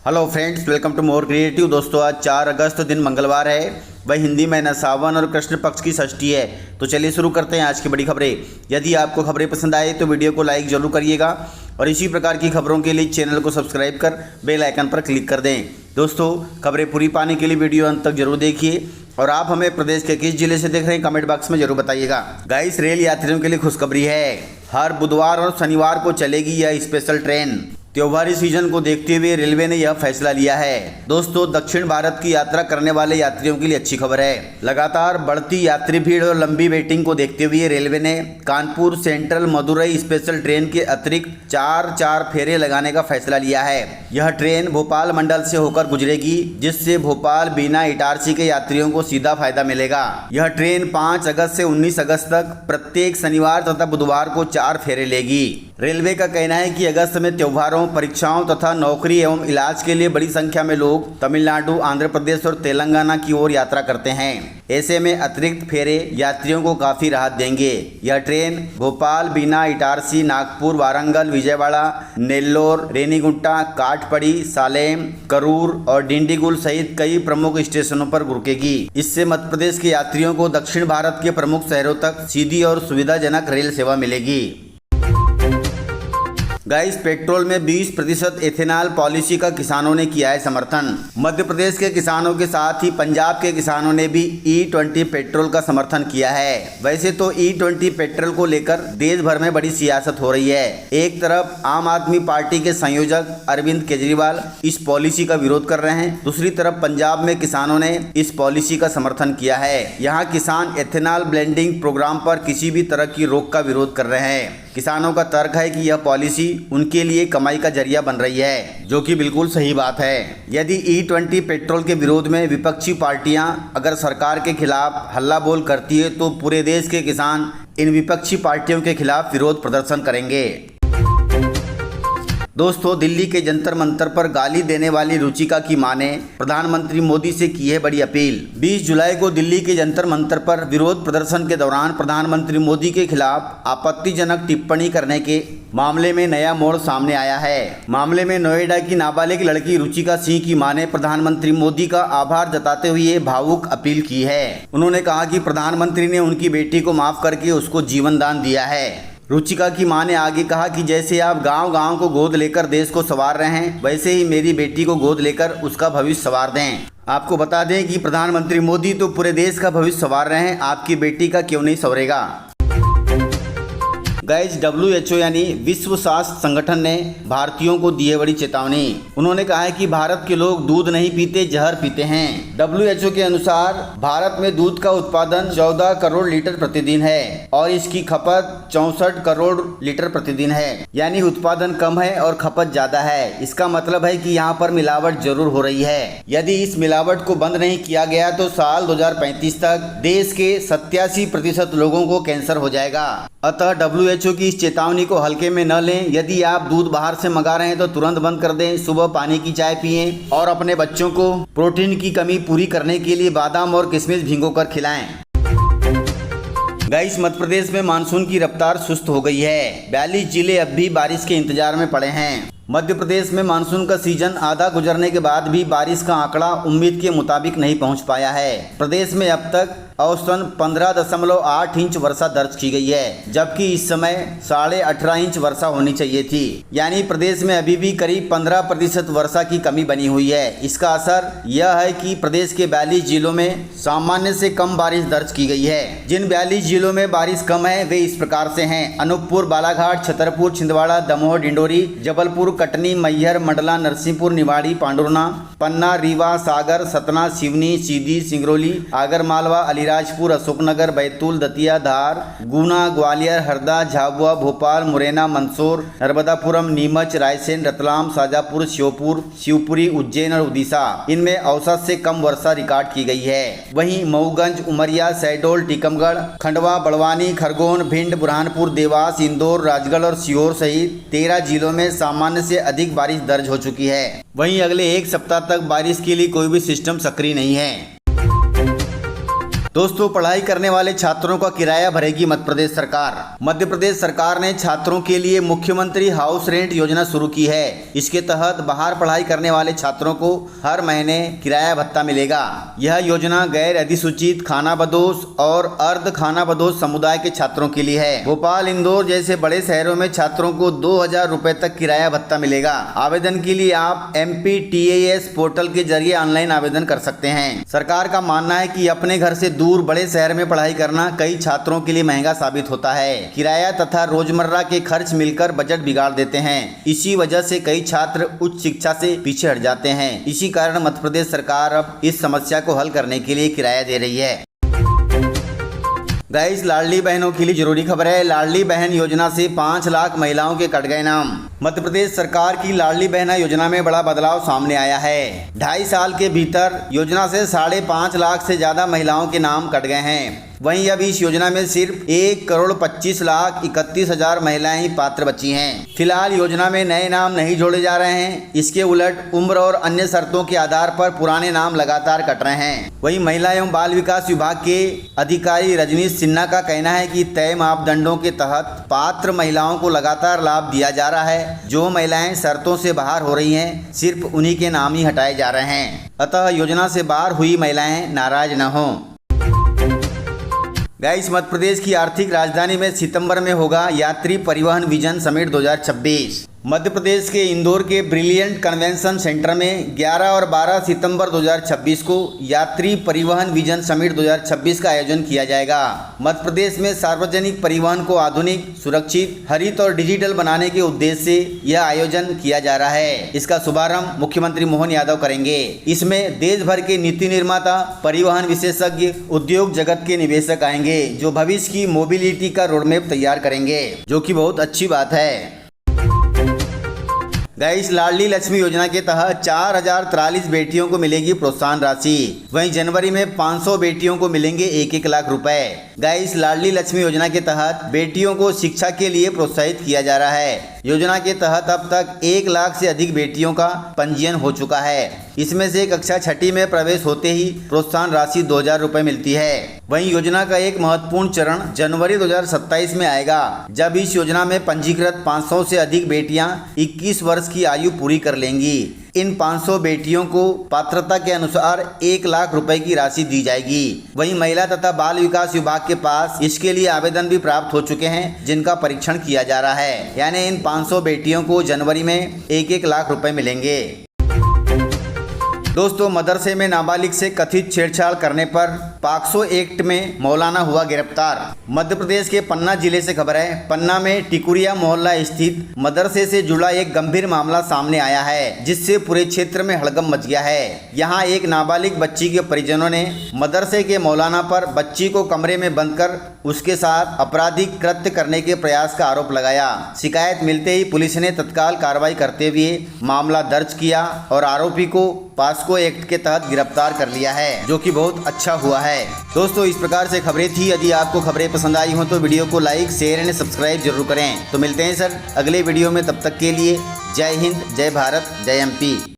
Hello friends, welcome to More Creative. दोस्तों, आज 4 अगस्त दिन मंगलवार है। वह हिंदी महीना सावन और कृष्ण पक्ष की षष्ठी है। तो चलिए शुरू करते हैं आज की बड़ी खबरें। यदि आपको खबरें पसंद आए तो वीडियो को लाइक जरूर करिएगा और इसी प्रकार की खबरों के लिए चैनल को सब्सक्राइब कर बेल आइकन पर क्लिक कर दें। दोस्तों, खबरें पूरी पाने के लिए वीडियो अंत तक जरूर देखिए और आप हमें प्रदेश के किस जिले से देख रहे हैं कमेंट बॉक्स में जरूर बताइएगा। गाइस, रेल यात्रियों के लिए खुशखबरी है। हर बुधवार और शनिवार को चलेगी यह स्पेशल ट्रेन। त्योहारी सीजन को देखते हुए रेलवे ने यह फैसला लिया है। दोस्तों, दक्षिण भारत की यात्रा करने वाले यात्रियों के लिए अच्छी खबर है। लगातार बढ़ती यात्री भीड़ और लंबी वेटिंग को देखते हुए रेलवे ने Kanpur central Madurai special train के अतिरिक्त चार फेरे लगाने का फैसला लिया है। यह ट्रेन भोपाल मंडल से होकर गुजरेगी, जिससे भोपाल बीना इटारसी के यात्रियों को सीधा फायदा मिलेगा। यह ट्रेन 5 अगस्त से 19 अगस्त तक प्रत्येक शनिवार तथा बुधवार को 4 फेरे लेगी। रेलवे का कहना है कि अगस्त में त्योहारों, परीक्षाओं तथा नौकरी एवं इलाज के लिए बड़ी संख्या में लोग तमिलनाडु, आंध्र प्रदेश और तेलंगाना की ओर यात्रा करते हैं। ऐसे में अतिरिक्त फेरे यात्रियों को काफी राहत देंगे। यह ट्रेन भोपाल, बीना इटारसी, नागपुर, वारंगल, विजयवाड़ा, नेल्लोर, रेनीगुंटा, काटपड़ी, सालेम, करूर और डिंडीगुल सहित कई प्रमुख स्टेशनों पर रुकेगी। इससे मध्य प्रदेश के यात्रियों को दक्षिण भारत के प्रमुख शहरों तक सीधी और सुविधाजनक रेल सेवा मिलेगी। गाइस, पेट्रोल में 20% एथेनॉल पॉलिसी का किसानों ने किया है समर्थन। मध्य प्रदेश के किसानों के साथ ही पंजाब के किसानों ने भी E20 पेट्रोल का समर्थन किया है। वैसे तो E20 पेट्रोल को लेकर देश भर में बड़ी सियासत हो रही है। एक तरफ आम आदमी पार्टी के संयोजक अरविंद केजरीवाल इस पॉलिसी का विरोध कर रहे हैं, दूसरी तरफ पंजाब में किसानों ने इस पॉलिसी का समर्थन किया है। यहाँ किसान एथेनॉल ब्लेंडिंग प्रोग्राम पर किसी भी तरह की रोक का विरोध कर रहे हैं। किसानों का तर्क है कि यह पॉलिसी उनके लिए कमाई का जरिया बन रही है, जो कि बिल्कुल सही बात है। यदि E20 पेट्रोल के विरोध में विपक्षी पार्टियां अगर सरकार के खिलाफ हल्ला बोल करती है तो पूरे देश के किसान इन विपक्षी पार्टियों के खिलाफ विरोध प्रदर्शन करेंगे। दोस्तों, दिल्ली के जंतर मंतर पर गाली देने वाली रुचिका की मां ने प्रधानमंत्री मोदी से की है बड़ी अपील। 20 जुलाई को दिल्ली के जंतर मंतर पर विरोध प्रदर्शन के दौरान प्रधानमंत्री मोदी के खिलाफ आपत्तिजनक टिप्पणी करने के मामले में नया मोड़ सामने आया है। मामले में नोएडा की नाबालिग लड़की रुचिका सिंह की मां ने प्रधानमंत्री मोदी का आभार जताते हुए भावुक अपील की है। उन्होंने कहा कि प्रधानमंत्री ने उनकी बेटी को माफ करके उसको जीवन दान दिया है। रुचिका की मां ने आगे कहा कि जैसे आप गांव-गांव को गोद लेकर देश को संवार रहे हैं, वैसे ही मेरी बेटी को गोद लेकर उसका भविष्य संवार दें। आपको बता दें कि प्रधानमंत्री मोदी तो पूरे देश का भविष्य संवार रहे हैं, आपकी बेटी का क्यों नहीं संवरेगा। गाइस, WHO यानी विश्व स्वास्थ्य संगठन ने भारतीयों को दी है बड़ी चेतावनी। उन्होंने कहा है कि भारत के लोग दूध नहीं पीते, जहर पीते हैं। WHO के अनुसार भारत में दूध का उत्पादन 14 करोड़ लीटर प्रतिदिन है और इसकी खपत 64 करोड़ लीटर प्रतिदिन है। यानी उत्पादन कम है और खपत ज्यादा है। इसका मतलब है कि यहाँ पर मिलावट जरूर हो रही है। यदि इस मिलावट को बंद नहीं किया गया तो साल 2035 तक देश के 87% लोगों को कैंसर हो जाएगा। अतः WHO की इस चेतावनी को हल्के में न लें। यदि आप दूध बाहर से मंगा रहे हैं तो तुरंत बंद कर दें। सुबह पानी की चाय पिएं और अपने बच्चों को प्रोटीन की कमी पूरी करने के लिए बादाम और किशमिश भिगोकर खिलाएं। गाइस, मध्य प्रदेश में मानसून की रफ्तार सुस्त हो गई है। 42 जिले अब भी बारिश के इंतजार में पड़े हैं। मध्य प्रदेश में मानसून का सीजन आधा गुजरने के बाद भी बारिश का आंकड़ा उम्मीद के मुताबिक नहीं पहुंच पाया है। प्रदेश में अब तक औसतन 15.8 इंच वर्षा दर्ज की गई है, जबकि इस समय 18.5 इंच वर्षा होनी चाहिए थी। यानी प्रदेश में अभी भी करीब 15% वर्षा की कमी बनी हुई है। इसका असर यह है कि प्रदेश के 42 जिलों में सामान्य से कम बारिश दर्ज की गई है। जिन 42 जिलों में बारिश कम है वे इस प्रकार से हैं: अनूपपुर, बालाघाट, छतरपुर, छिंदवाड़ा, दमोह, डिंडोरी, जबलपुर, कटनी, मैहर, मंडला, नरसिंहपुर, निवाड़ी, पांडुरना, पन्ना, रीवा, सागर, सतना, सिवनी, सीधी, सिंगरौली, आगरमालवा, अलीराजपुर, अशोकनगर, बैतूल, दतिया, धार, गुना, ग्वालियर, हरदा, झाबुआ, भोपाल, मुरैना, मंदसौर, नर्मदापुरम, नीमच, रायसेन, रतलाम, शाजापुर, श्योपुर, शिवपुरी, उज्जैन और उड़ीसा, इनमें औसत से कम वर्षा रिकॉर्ड की गई है। वहीं मऊगंज, उमरिया, शहडोल, टीकमगढ़, खंडवा, बड़वानी, खरगोन, भिंड, बुरहानपुर, देवास, इंदौर, राजगढ़ और सीहोर सहित 13 जिलों में सामान्य से अधिक बारिश दर्ज हो चुकी है। वहीं अगले एक सप्ताह तक बारिश के लिए कोई भी सिस्टम सक्रिय नहीं है। दोस्तों, पढ़ाई करने वाले छात्रों का किराया भरेगी मध्य प्रदेश सरकार। मध्य प्रदेश सरकार ने छात्रों के लिए मुख्यमंत्री हाउस रेंट योजना शुरू की है। इसके तहत बाहर पढ़ाई करने वाले छात्रों को हर महीने किराया भत्ता मिलेगा। यह योजना गैर अधिसूचित खानाबदोश और अर्ध खानाबदोश समुदाय के छात्रों के लिए है। भोपाल, इंदौर जैसे बड़े शहरों में छात्रों को 2000 रुपए तक किराया भत्ता मिलेगा। आवेदन के लिए आप MPTAS पोर्टल के जरिए ऑनलाइन आवेदन कर सकते हैं। सरकार का मानना है कि अपने घर से दूर बड़े शहर में पढ़ाई करना कई छात्रों के लिए महंगा साबित होता है। किराया तथा रोजमर्रा के खर्च मिलकर बजट बिगाड़ देते हैं। इसी वजह से कई छात्र उच्च शिक्षा से पीछे हट जाते हैं। इसी कारण मध्य प्रदेश सरकार अब इस समस्या को हल करने के लिए किराया दे रही है। गाइस, लाडली बहनों के लिए जरूरी खबर है। लाडली बहन योजना से 5 लाख महिलाओं के कट गए नाम। मध्य प्रदेश सरकार की लाडली बहना योजना में बड़ा बदलाव सामने आया है। 2.5 साल के भीतर योजना से 5.5 लाख से ज्यादा महिलाओं के नाम कट गए हैं। वहीं अब इस योजना में सिर्फ 1,25,31,000 महिलाएं ही पात्र बची हैं। फिलहाल योजना में नए नाम नहीं जोड़े जा रहे हैं। इसके उलट उम्र और अन्य शर्तों के आधार पर पुराने नाम लगातार कट रहे हैं। वहीं महिला एवं बाल विकास विभाग के अधिकारी रजनीश सिन्हा का कहना है कि तय मापदंडों के तहत पात्र महिलाओं को लगातार लाभ दिया जा रहा है। जो महिलाएं शर्तों से बाहर हो रही हैं, सिर्फ उन्हीं के नाम ही हटाए जा रहे हैं। अतः योजना से बाहर हुई महिलाएं नाराज न हों। गाइस, मध्य प्रदेश की आर्थिक राजधानी में सितंबर में होगा यात्री परिवहन विजन समिट 2026। मध्य प्रदेश के इंदौर के ब्रिलियंट कन्वेंशन सेंटर में 11 और 12 सितंबर 2026 को यात्री परिवहन विजन समिट 2026 का आयोजन किया जाएगा। मध्य प्रदेश में सार्वजनिक परिवहन को आधुनिक, सुरक्षित, हरित और डिजिटल बनाने के उद्देश्य से यह आयोजन किया जा रहा है। इसका शुभारंभ मुख्यमंत्री मोहन यादव करेंगे। इसमें देश भर के नीति निर्माता, परिवहन विशेषज्ञ, उद्योग जगत के निवेशक आएंगे, जो भविष्य की मोबिलिटी का रोडमैप तैयार करेंगे, जो कि बहुत अच्छी बात है। गाइस, लाडली लक्ष्मी योजना के तहत 4043 बेटियों को मिलेगी प्रोत्साहन राशि। वहीं जनवरी में 500 बेटियों को मिलेंगे 1-1 लाख रुपए। गाइस, लाडली लक्ष्मी योजना के तहत बेटियों को शिक्षा के लिए प्रोत्साहित किया जा रहा है। योजना के तहत अब तक 1 लाख से अधिक बेटियों का पंजीयन हो चुका है। इसमें से कक्षा 6ठी में प्रवेश होते ही प्रोत्साहन राशि 2000 रुपए मिलती है। वहीं योजना का एक महत्वपूर्ण चरण जनवरी 2027 में आएगा, जब इस योजना में पंजीकृत 500 से अधिक बेटियां 21 वर्ष की आयु पूरी कर लेंगी। इन 500 बेटियों को पात्रता के अनुसार 1 लाख रुपए की राशि दी जाएगी। वहीं महिला तथा बाल विकास विभाग के पास इसके लिए आवेदन भी प्राप्त हो चुके हैं, जिनका परीक्षण किया जा रहा है। यानी इन 500 बेटियों को जनवरी में 1-1 लाख रुपए मिलेंगे। दोस्तों, मदरसे में नाबालिग से कथित छेड़छाड़ करने पर पॉक्सो एक्ट में मौलाना हुआ गिरफ्तार। मध्य प्रदेश के पन्ना जिले से खबर है। पन्ना में टिकुरिया मोहल्ला स्थित मदरसे से जुड़ा एक गंभीर मामला सामने आया है, जिससे पूरे क्षेत्र में हड़कंप मच गया है। यहाँ एक नाबालिग बच्ची के परिजनों ने मदरसे के मौलाना पर बच्ची को कमरे में बंद कर उसके साथ आपराधिक कृत्य करने के प्रयास का आरोप लगाया। शिकायत मिलते ही पुलिस ने तत्काल कार्रवाई करते हुए मामला दर्ज किया और आरोपी को पॉक्सो एक्ट के तहत गिरफ्तार कर लिया है, जो कि बहुत अच्छा हुआ है। दोस्तों, इस प्रकार से खबरें थी। यदि आपको खबरें पसंद आई हो तो वीडियो को लाइक, शेयर एंड सब्सक्राइब जरूर करें। तो मिलते हैं सर अगले वीडियो में। तब तक के लिए जय हिंद, जय भारत, जय MP।